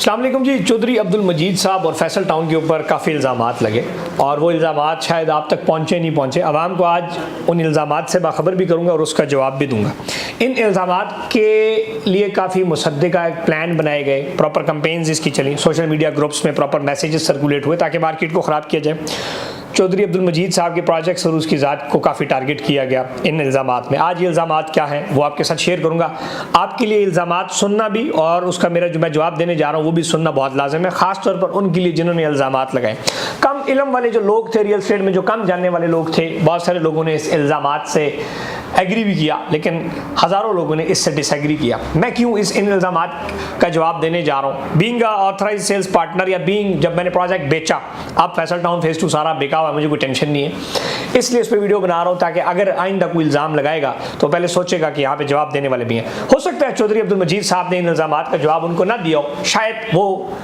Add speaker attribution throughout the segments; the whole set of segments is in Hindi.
Speaker 1: अस्सलाम वालेकुम जी। चौधरी अब्दुल मजीद साहब और फैसल टाउन के ऊपर काफ़ी इल्ज़ामात लगे और वो इल्ज़ामात शायद आप तक पहुँचे नहीं पहुँचे। आवाम को आज उन इल्ज़ामात से बाखबर भी करूँगा और उसका जवाब भी दूँगा। इन इल्ज़ामात के लिए काफ़ी मुसद्दिक़ा एक प्लान बनाए गए, प्रॉपर कंपेन्स इसकी चली, सोशल मीडिया ग्रुप्स में प्रॉपर मैसेजेस सर्कुलेट हुए ताकि मार्केट को ख़राब किया जाए। चौधरी अब्दुल मजीद साहब के प्रोजेक्ट्स और उसकी ज़ात को काफ़ी टारगेट किया गया इन इल्ज़ामात में। आज ये इल्ज़ामात क्या हैं वो आपके साथ शेयर करूँगा। आपके लिए इल्ज़ामात सुनना भी और उसका मेरा जो मैं जवाब देने जा रहा हूँ वो भी सुनना बहुत लाज़िम है, ख़ास तौर पर उनके लिए जिन्होंने इल्ज़ामात लगाए। कम इल्म वाले जो लोग थे, रियल एस्टेट में जो कम जानने वाले लोग थे, बहुत सारे लोगों ने इस इल्ज़ामात से एग्री भी किया, लेकिन हज़ारों लोगों ने इससे डिसएग्री किया। मैं क्यों इन इल्ज़ामात का जवाब देने जा रहा हूँ। बीइंग ऑथराइज्ड सेल्स पार्टनर या बीइंग, जब मैंने प्रोजेक्ट बेचा, अब फैसल टाउन फेज़ 2 सारा बेका हुआ, मुझे कोई टेंशन नहीं है, इसलिए इस पर वीडियो बना रहा हूँ ताकि अगर आइंदा कोई इल्ज़ाम लगाएगा तो पहले सोचेगा कि यहाँ पे जवाब देने वाले भी हैं। हो सकता है चौधरी अब्दुल मजीद साहब ने इन इल्ज़ामात का जवाब उनको ना दिया हो, शायद वो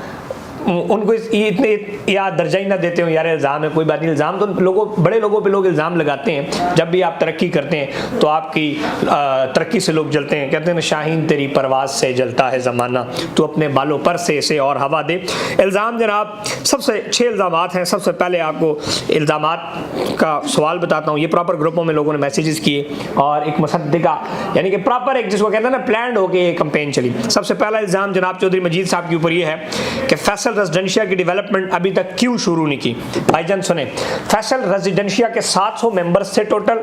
Speaker 1: उनको इतने या दर्जा ही ना देते हो, यार इल्ज़ाम है, कोई बात नहीं। इल्ज़ाम तो लोगों, बड़े लोगों पे लोग इल्ज़ाम लगाते हैं। जब भी आप तरक्की करते हैं तो आपकी तरक्की से लोग जलते हैं। कहते हैं ना, शाहीन तेरी परवाज़ से जलता है ज़माना, तो अपने बालों पर से इसे और हवा दे। इल्ज़ाम जनाब, सबसे 6 इल्ज़ामात हैं। सबसे पहले आपको इल्ज़ामात का सवाल बताता हूँ। ये प्रॉपर ग्रुपों में लोगों ने मैसेजेस किए और एक मुसद्दिक़ा यानी कि प्रॉपर एक जिसको कहते हैं ना प्लान होकर ये कैंपेन चली। सबसे पहला इल्ज़ाम जनाब चौधरी मजीद साहब के ऊपर ये है कि फैसल रेजिडेंशिया की डेवलपमेंट अभी तक क्यों शुरू नहीं की। भाईजान सुने, फैसल रेजिडेंशिया के 700 मेंबर्स थे टोटल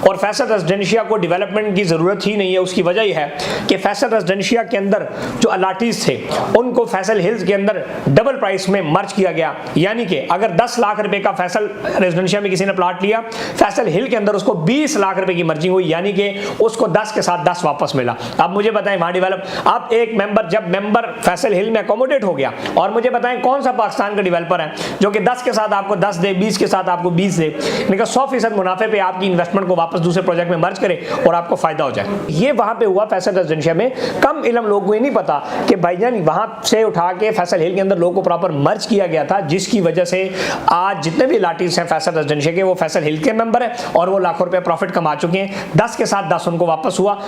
Speaker 1: और फैसल रेजिडेंशिया को डेवलपमेंट की ज़रूरत ही नहीं है। उसकी वजह यह है कि फैसल रेजिडेंशिया के अंदर जो अलाटीज थे उनको फैसल हिल्स के अंदर डबल प्राइस में मर्ज किया गया। यानी कि अगर 10 लाख रुपए का फैसल रेजिडेंशिया में किसी ने प्लाट लिया, फैसल हिल के अंदर उसको 20 लाख रुपए की मर्जिंग हुई, यानी कि उसको 10 के साथ 10 वापस मिला। अब मुझे बताएं वहां डेवलप, अब एक मेंबर, जब मेंबर फैसल हिल में अकोमोडेट हो गया, और मुझे बताएं कौन सा पाकिस्तान का डेवलपर है जो कि 10 के साथ आपको 10 दे, 20 के साथ आपको 20 दे, लेकिन 100% मुनाफे पे आपकी इन्वेस्टमेंट को वापस दूसरे प्रोजेक्ट में मर्ज करे और आपको फायदा हो जाए। ये वहां पे हुआ फैसल रेजिडेंशिया में। कम इल्म लोगों को ये नहीं पता कि भाईजान वहां से उठा के फैसल हिल के अंदर लोगों को प्रॉपर मर्ज किया गया था, जिसकी वजह से आज जितने भी लाटीज हैं फैसल रेजिडेंशिया के, वो फैसल हिल के मेंबर है और वो लाखों रुपए प्रॉफिट कमा चुके हैं। 10 के साथ 10 उनको वापस हुआ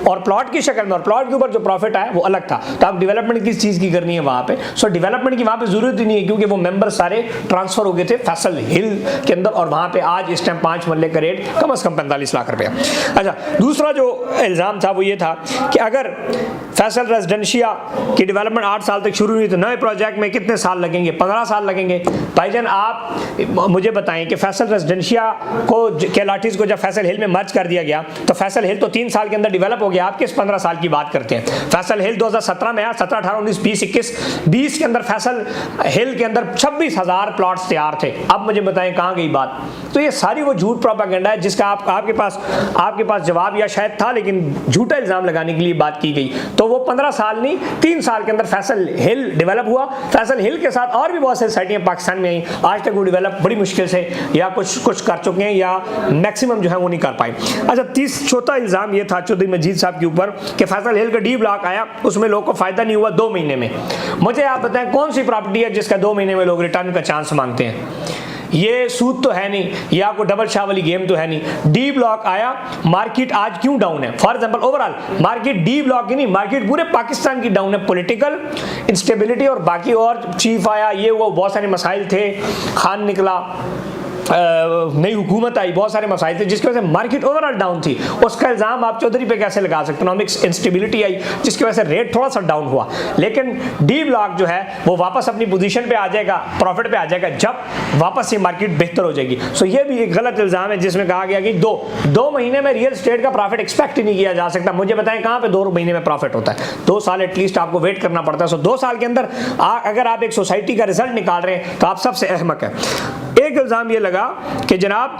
Speaker 1: और प्लॉट की शक्ल में, और प्लॉट के ऊपर जो प्रॉफिट आया वो अलग था। तो आप डेवलपमेंट किस चीज की करनी है वहां पे? सो डेवलपमेंट की वहां पे जरूरत ही नहीं है, क्योंकि वो मेंबर सारे ट्रांसफर हो गए थे फैसल हिल के अंदर, और वहां पे आज इस टाइम 5 मरले का रेट कम से कम 45 लाख रुपया। अच्छा, दूसरा जो इल्जाम था वो ये था कि अगर फैसल रेजिडेंशिया की डेवलपमेंट 8 साल तक शुरू हुई तो नए प्रोजेक्ट में कितने साल लगेंगे? 15 साल लगेंगे। भाईजान आप मुझे बताएं कि फैसल रेजिडेंशिया को के लाटीज को जब फैसल हिल में मर्ज कर दिया गया तो फैसल हिल तो 3 साल के अंदर डेवलप हो गया। आप किस 15 साल की बात करते हैं? फैसल हिल 2017 में आया, 17, 18, 19, 20, 21, 20 के अंदर फैसल हिल के अंदर 26,000 प्लॉट्स तैयार थे। अब मुझे बताएं कहां गई बात? तो ये सारी वो झूठ प्रोपेगेंडा है जिसका आपके पास जवाब या शायद था, लेकिन झूठा इल्जाम लगाने के लिए बात की गई। तो वो 15 साल नहीं, 3 साल के अंदर फैसल हिल डेवलप हुआ। फैसल हिल के साथ और भी बहुत सारी सोसाइटियां पाकिस्तान में आई, आज तक वो डेवलप बड़ी मुश्किल से या कुछ कर चुके हैं या मैक्सिमम जो है वो नहीं कर पाए। अच्छा, चौथा इल्जाम ये था चौधरी मजीद साहब के ऊपर कि फैसल हिल का डी ब्लॉक आया, उसमें लोगों को फायदा नहीं हुआ 2 महीने में। मुझे आप बताएं कौन सी प्रॉपर्टी है जिसका 2 महीने में लोग रिटर्न का चांस मांगते हैं? ये सूद तो है नहीं, या कोई डबल शाह वाली गेम तो है नहीं। डी ब्लॉक आया, मार्केट आज क्यों डाउन है? For example overall market D block ही नहीं, मार्केट पूरे पाकिस्तान की डाउन है। पॉलिटिकल इंस्टेबिलिटी और बाकी और चीफ आया, ये वो बहुत सारे मसाइल थे, खान निकला, नई हुकूमत आई, बहुत सारे मसाइल थे जिसकी वजह से मार्केट ओवरऑल डाउन थी। उसका इल्जाम आप चौधरी पे कैसे लगा सकते? इकोनॉमिक्स इंस्टेबिलिटी आई जिसकी वजह से रेट थोड़ा सा डाउन हुआ, लेकिन डी ब्लॉक जो है वो वापस अपनी पोजीशन पे आ जाएगा, प्रॉफिट पे आ जाएगा जब वापस ये मार्केट बेहतर हो जाएगी। सो ये भी एक गलत इल्जाम है जिसमें कहा गया कि दो महीने में रियल एस्टेट का प्रॉफिट एक्सपेक्ट ही नहीं किया जा सकता। मुझे बताएं कहां पे 2 महीने में प्रॉफिट होता है? 2 साल एटलीस्ट आपको वेट करना पड़ता है। सो 2 साल के अंदर अगर आप एक सोसाइटी का रिजल्ट निकाल रहे हैं तो आप सबसे अहमक है। एक इल्जाम ये लगा कि जनाब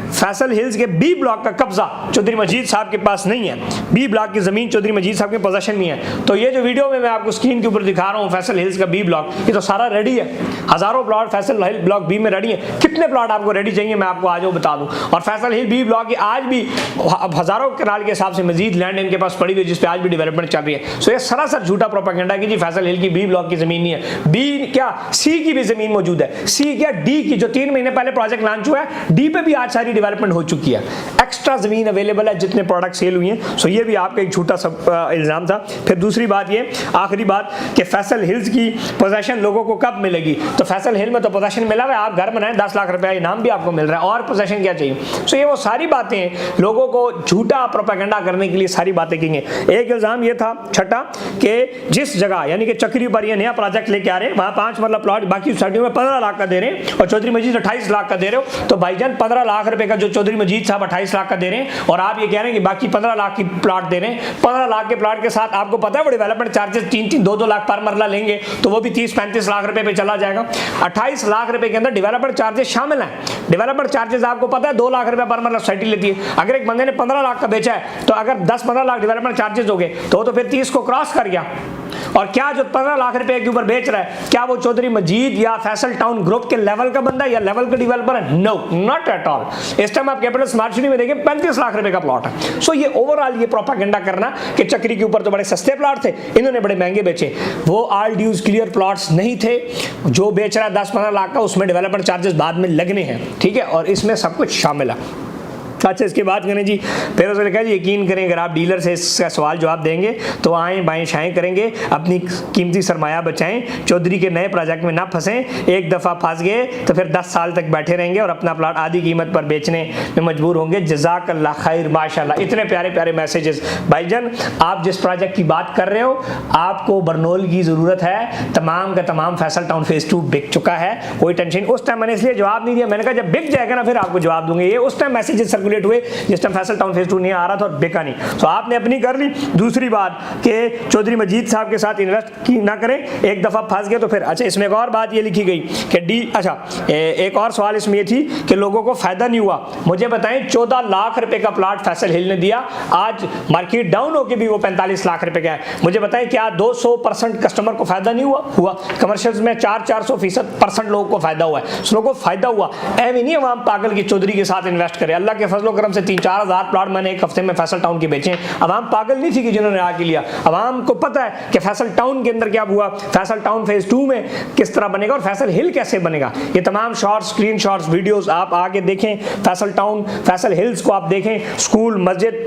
Speaker 1: फैसल हिल्स के बी ब्लॉक का कब्जा चौधरी मजीद साहब के पास नहीं है, बी ब्लॉक की जमीन चौधरी मजीद साहब के पोजीशन में है। तो ये जो वीडियो में मैं आपको स्क्रीन के ऊपर दिखा रहा हूँ फैसल हिल्स का बी ब्लॉक, ये तो सारा रेडी है। हजारों प्लॉट फैसल हिल ब्लॉक बी में रेडी है। कितने प्लॉट आपको रेडी चाहिए मैं आपको आज वो बता दूं। और फैसल हिल बी ब्लॉक की आज भी हजारों कनाल के हिसाब से मजीद लैंड इनके पास पड़ी हुई है जिसपे आज भी डेवलपमेंट चल रही है। सो ये सरासर झूठा प्रोपेगेंडा है कि जी फैसल हिल की बी ब्लॉक की जमीन नहीं है। बी क्या, सी की भी जमीन मौजूद है। सी क्या, डी की जो 3 महीने पहले प्रोजेक्ट लॉन्च हुआ है, डी पे भी आज सारी डेवलपमेंट हो चुकी है, एक्स्ट्रा ज़मीन अवेलेबल है जितने प्रोडक्ट सेल हुई हैं। सो ये भी आपका एक झूठा सब इल्ज़ाम था। फिर दूसरी बात ये, आखिरी बात, कि फैसल हिल्स की पोजेशन लोगों को कब मिलेगी? तो फैसल हिल में तो पोजेशन मिला हुआ है, आप घर बनाएं 10 लाख रुपया इनाम भी आपको मिल रहा है, और पोजेशन क्या चाहिए? सो ये वो सारी बातें लोगों को झूठा प्रोपेगेंडा करने के लिए सारी बातें की हैं। एक इल्ज़ाम ये था छठा, कि जिस जगह यानी कि चक्री पर ये नया प्रोजेक्ट लेके आ रहे हैं, वहाँ 5 मतलब प्लॉट, बाकी सोसाइटियों में 15 लाख का दे रहे हैं और चौधरी मजीद 28 लाख का दे रहे हो। तो भाईजान 15 लाख रुपए का जो चौधरी मजीद साहब 28 लाख का दे रहे हैं, और आप ये कह रहे हैं कि बाकी 15 लाख की प्लॉट दे रहे हैं। 15 लाख के प्लॉट के साथ आपको पता है वो डेवलपमेंट चार्जेस 3-3, 2-2 लाख पर मरला लेंगे, तो वो भी 30-35 लाख रुपए पे चला जाएगा। 28 लाख रुपए के अंदर डेवलपमेंट चार्जेस शामिल हैं। डेवलपमेंट चार्जेस आपको पता है 2 लाख रुपए पर मरला सोसाइटी लेती है। अगर एक बंदे ने 15 लाख का बेचा है, तो अगर 10-15 लाख डेवलपमेंट चार्जेस हो गए तो फिर 30 को क्रॉस कर गया। और क्या जो 15 लाख रुपए के ऊपर बेच रहा है, क्या वो चौधरी मजीद या फैसल टाउन ग्रुप के लेवल का बंदा या लेवल का डेवलपर है? No, not at all. इस टाइम आप कैपिटल स्मार्ट सिटी में देखें 35 लाख रुपए का प्लॉट है। सो ये ओवरऑल ये प्रोपेगेंडा करना कि चक्री के ऊपर तो बड़े सस्ते प्लॉट थे, इन्होंने बड़े महंगे बेचे, वो ऑल ड्यूज क्लियर प्लॉट्स नहीं थे। जो बेच रहा है 10-15 लाख का, उसमें डेवलपमेंट चार्जेस बाद में लगने हैं, ठीक है, और इसमें सब कुछ शामिल है। अच्छा, इसके बाद करें जी, फिर उसने कहा यकीन करें अगर आप डीलर से इसका सवाल जवाब देंगे तो आएँ बाएँ शाएँ करेंगे, अपनी कीमती सरमाया बचाएं, चौधरी के नए प्रोजेक्ट में ना फंसें। एक दफ़ा फंस गए तो फिर 10 साल तक बैठे रहेंगे और अपना प्लाट आधी कीमत पर बेचने में मजबूर होंगे। जज़ाकल्लाह खैर, माशाल्लाह। इतने प्यारे प्यारे मैसेजेस। भाईजान, आप जिस प्रोजेक्ट की बात कर रहे हो, आपको बरनोल की ज़रूरत है, तमाम का तमाम फैसल टाउन फेज़ 2 बिक चुका है, कोई टेंशन। उस टाइम मैंने इसलिए जवाब नहीं दिया, मैंने कहा जब बिक जाएगा ना फिर आपको जवाब दूंगे। ये उस टाइम मैसेजेस सर्कुलेट हुए जिस टाइम फैसल टाउन फेज 2 नहीं आ रहा था और बिका नहीं। तो आपने अपनी कर ली। दूसरी बात कि चौधरी मजीद साहब के साथ इन्वेस्ट की ना करें, एक दफ़ा फंस गए तो फिर। अच्छा, इसमें एक और बात ये लिखी गई कि एक और सवाल इसमें ये थी कि लोगों को फ़ायदा नहीं हुआ। मुझे बताएं, 14 लाख रुपए का प्लाट फैसल हिल ने दिया, आज मार्केट डाउन होकर भी वो 45 लाख रुपए का है। मुझे बताएं, क्या 200% कस्टमर को फ़ायदा नहीं हुआ? कमर्शियल्स में 400% लोगों को फ़ायदा हुआ है। लोगों को फ़ायदा हुआ। ऐवी नहीं अवाम पागल की चौधरी के साथ इन्वेस्ट करे। अल्लाह के फजलो करम से 3-4 हज़ार प्लाट मैंने एक हफ्ते में फैसल टाउन के बेचे। अवाम पागल नहीं थी कि जिन्होंने आके लिया। अवाम को पता है कि फैसल टाउन के अंदर क्या हुआ, फैसल टाउन फेज 2 में किस तरह बनेगा और फैसल हिल कैसे बनेगा। ये तमाम शॉर्ट्स, स्क्रीन शॉट्स, वीडियोस आप आके देखें। फैसल टाउन, फैसल हिल्स को आप देखें। स्कूल, मस्जिद,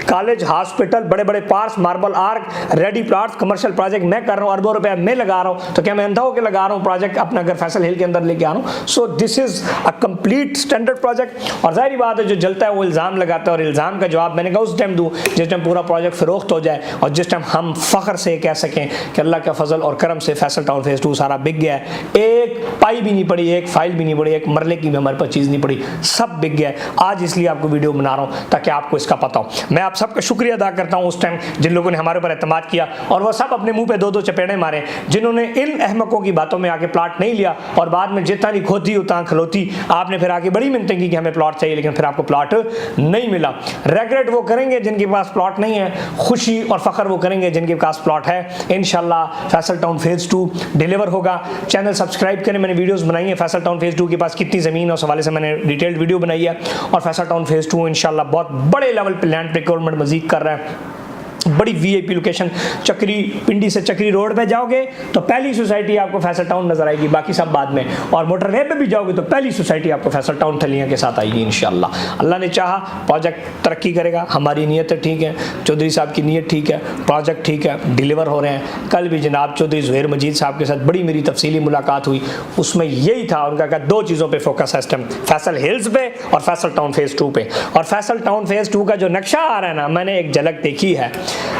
Speaker 1: कॉलेज, हॉस्पिटल, बड़े बड़े parks, marble arc, ready plots, commercial project मैं कर रहा हूँ, अरबों रुपया मैं लगा रहा हूँ। तो क्या मैं अंधा होकर लगा रहा हूँ प्रोजेक्ट अपना अगर फैसल हिल के अंदर लेके आ रहा हूँ? So this is a complete standard project. और जाहिर बात है जो जलता है वो इल्ज़ाम लगाता है, और इल्ज़ाम का जवाब मैंने कहा उस टाइम दूँ जिस टाइम पूरा प्रोजेक्ट फरोख्त हो जाए और जिस टाइम हम फ़ख्र से कह सकें कि अल्लाह का फजल और करम से फैसल टाउन फेज 2 सारा बिक गया है। एक पाई भी नहीं पड़ी, एक फाइल भी नहीं पड़ी, एक मरले की भी हमारे पास चीज़ नहीं पड़ी, सब बिक गया है। आज इसलिए आपको वीडियो बना रहा हूँ ताकि आपको इसका पता हो। मैं आप सबका शुक्रिया अदा करता हूँ उस टाइम जिन लोगों ने हमारे ऊपर एतमाद किया, और वो सब अपने मुँह पर 2-2 चपेड़े मारे जिन्होंने इन अहमकों की बातों में आके प्लाट नहीं लिया, और बाद में जितना नहीं खोती उतना खलोती। आपने फिर आके बड़ी मिन्नतें की कि हमें प्लाट चाहिए, लेकिन फिर आपको प्लाट नहीं मिला। रेग्रेट वो करेंगे जिनके पास प्लॉट नहीं है, खुशी और फख्र वो करेंगे जिनके पास प्लॉट है। इंशाल्लाह फैसल टाउन फेज 2 डिलीवर होगा। चैनल सब्सक्राइब करें, मैंने वीडियोस बनाई है फैसल टाउन फेज 2 के पास कितनी ज़मीन है उस हवाले से मैंने डिटेल्ड वीडियो बनाई है। और फैसल टाउन फेज 2 इंशाल्लाह बहुत बड़े लेवल पर लैंड प्रोक्योरमेंट मजीद कर रहा है। बड़ी वीआईपी लोकेशन, चक्री, पिंडी से चक्री रोड पे जाओगे तो पहली सोसाइटी आपको फैसल टाउन नजर आएगी, बाकी सब बाद में। और मोटरवे पे भी जाओगे तो पहली सोसाइटी आपको फैसल टाउन थलियां के साथ आएगी इंशाल्लाह। अल्लाह ने चाहा प्रोजेक्ट तरक्की करेगा, हमारी नीयत ठीक है, चौधरी साहब की नीयत ठीक है, प्रोजेक्ट ठीक है, डिलीवर हो रहे हैं। कल भी जनाब चौधरी ज़ुहैर मजीद साहब के साथ बड़ी मेरी तफसीली मुलाकात हुई, उसमें यही था, उनका कहा 2 चीज़ों पर फोकस है इस टाइम, फैसल हिल्स पे और फैसल टाउन फेज 2 पे। और फैसल टाउन फेज 2 का जो नक्शा आ रहा है ना, मैंने एक झलक देखी है,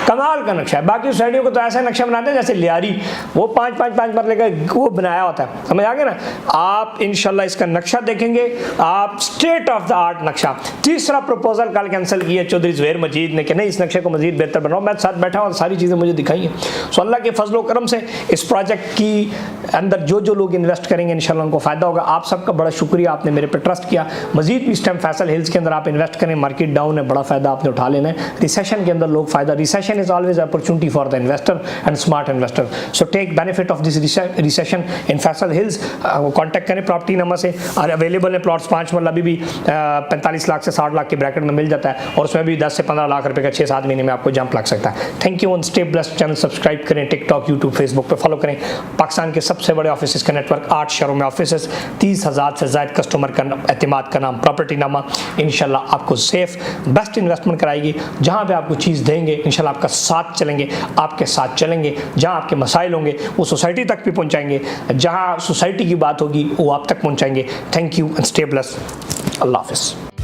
Speaker 1: कमाल का नक्शा है। बाकी सोसाइटियों को तो ऐसा नक्शा बनाते हैं जैसे लियारी, वो 5-5 मरले का वो बनाया होता है, समझ आ गया ना। आप इंशाल्लाह इसका नक्शा देखेंगे, आप स्टेट ऑफ द आर्ट नक्शा। तीसरा प्रपोजल कल कैंसिल किया चौधरी ज़ुहैर मजीद ने कि नहीं इस नक्शे को मजीद बेहतर बनाओ। मैं साथ बैठा और सारी चीज़ें मुझे दिखाई हैं। सो अल्लाह के फजल करम से इस प्रोजेक्ट की अंदर जो जो लोग इन्वेस्ट करेंगे इंशाल्लाह उनको फ़ायदा होगा। आप सबका बड़ा शुक्रिया, आपने मेरे पर ट्रस्ट किया। मजीद भी इस टाइम फैसल हिल्स के अंदर आप इन्वेस्ट करें, मार्केट डाउन है, बड़ा फ़ायदा आपने उठा लेना है। रिसेशन के अंदर लोग फ़ायदा recession is always opportunity for the investor and smart investor. So take benefit of this recession in Faisal Hills. Contact करें प्रॉपर्टी नंबर से, और अवेलेबल है प्लॉट्स 5 मरला भी 45 लाख से 60 लाख के ब्रैकेट में मिल जाता है, और उसमें भी 10 से 15 लाख रुपए का 6-7 महीने में आपको जंप लग सकता है। Thank you. Stay blessed. Channel subscribe करें, टिकटॉक, यूट्यूब, फेसबुक पे फॉलो करें। पाकिस्तान के सबसे बड़े ऑफिस का नेटवर्क, 8 शहरों में ऑफिस, 30,000 से ज़ायद कस्टमर का एतमाद का नाम प्रॉपर्टी नामा। इंशाल्लाह आपको सेफ बेस्ट इन्वेस्टमेंट कराएगी। जहाँ पे आपको चीज़ देंगे इंशाल्लाह आपका साथ चलेंगे, आपके साथ चलेंगे। जहाँ आपके मसाइल होंगे वो सोसाइटी तक भी पहुँचाएंगे, जहाँ सोसाइटी की बात होगी वो आप तक पहुँचाएंगे। Thank you and stay blessed. Allah हाफिज़।